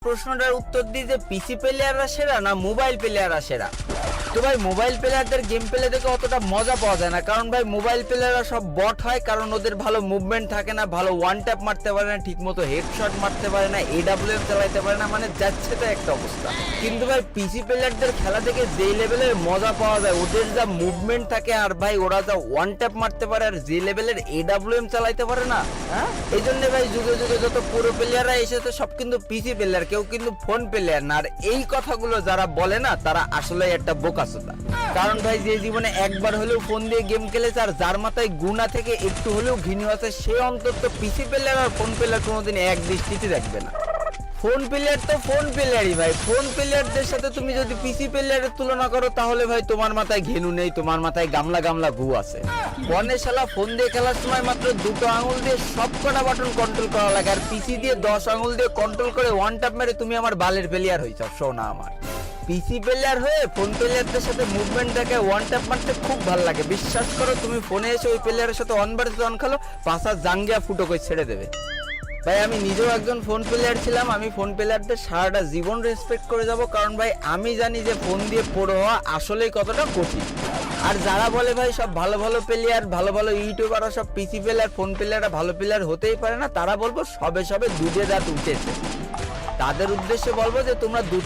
প্রশ্নটার উত্তর দিই যে পিসি প্লেয়াররা সেরা না মোবাইল প্লেয়াররা সেরা। তো ভাই মোবাইল প্লেয়ারদের গেম প্লে দেখে অতটা মজা পাওয়া যায় না, কারণ ভাই মোবাইল প্লেয়াররা সব বট হয়, কারণ ওদের ভালো মুভমেন্ট থাকে না, ভালো ওয়ান ট্যাপ মারতে পারে না, ঠিকমতো হেডশট মারতে পারে না, এডাব্লিউএম চালাতে পারে না, মানে যাচ্ছে তো একটা অবস্থা। কিন্তু ভাই পিসি প্লেয়ারদের খেলা থেকে যে লেভেলের মজা পাওয়া যায়, ওদের যা মুভমেন্ট থাকে আর ভাই ওরা যা ওয়ান ট্যাপ মারতে পারে আর যে লেভেলের এডাব্লিউএম চালাইতে পারে না, হ্যাঁ এই জন্য ভাই যুগে যুগে যত পুরো প্লেয়াররা এসেছে সব কিন্তু পিসি প্লেয়ার, কেউ কিন্তু ফোন প্লেয়ার না। আর এই কথাগুলো যারা বলে না তারা আসলে একটা বোকাচোদা। কারণ ভাই যে জীবনে একবার হলেও ফোন দিয়ে গেম খেলেছে আর যার মাথায় গুণা থেকে একটু হলেও ঘৃণা আছে, সে অন্তত পিসি প্লেয়ার আর ফোন প্লেয়ার কোনোদিন এক দৃষ্টিতে দেখবে না। ফোন প্লেয়ার তো ফোন প্লেয়ারই ভাই, ফোন প্লেয়ারদের সাথে তুমি যদি পিসি প্লেয়ারের তুলনা করো তাহলে ভাই তোমার মাথায় ঘেনু নেই, তোমার মাথায় গামলা গামলা গু আছে। ফোনে শালা ফোন দিয়ে খেলার সময় মাত্র দুটো আঙুল দিয়ে সব কটা বাটন কন্ট্রোল করা লাগে, আর পিসি দিয়ে 10 আঙুল দিয়ে কন্ট্রোল করে ওয়ান ট্যাপ মেরে তুমি আমার বালের প্লেয়ার হয়েছ। শোনা আমার পিসি প্লেয়ার হয়ে ফোন প্লেয়ারদের সাথে মুভমেন্ট দেখে ওয়ান ট্যাপ মারতে খুব ভালো লাগে। বিশ্বাস করো তুমি ফোনে এসে ওই প্লেয়ারের সাথে অন ভার্সেস অন খেলো, পাশা জাঙ্গিয়া ফুটো করে ছেড়ে দেবে। ভাই আমি নিজেও একজন ফোন প্লেয়ার ছিলাম, আমি ফোন প্লেয়ারদের সারাটা জীবন রেসপেক্ট করে যাব, কারণ ভাই আমি জানি যে ফোন দিয়ে পড়ো হওয়া আসলেই কতটা কঠিন। আর যারা বলে ভাই সব ভালো ভালো প্লেয়ার, ভালো ভালো ইউটিউবাররা সব পিসি প্লেয়ার, ফোন প্লেয়াররা ভালো প্লেয়ার হতেই পারে না, তারা বলবো সবে সবে দুধে দাঁত উঠেছে। তাদের উদ্দেশ্যে বলবো যে তোমরা দুধ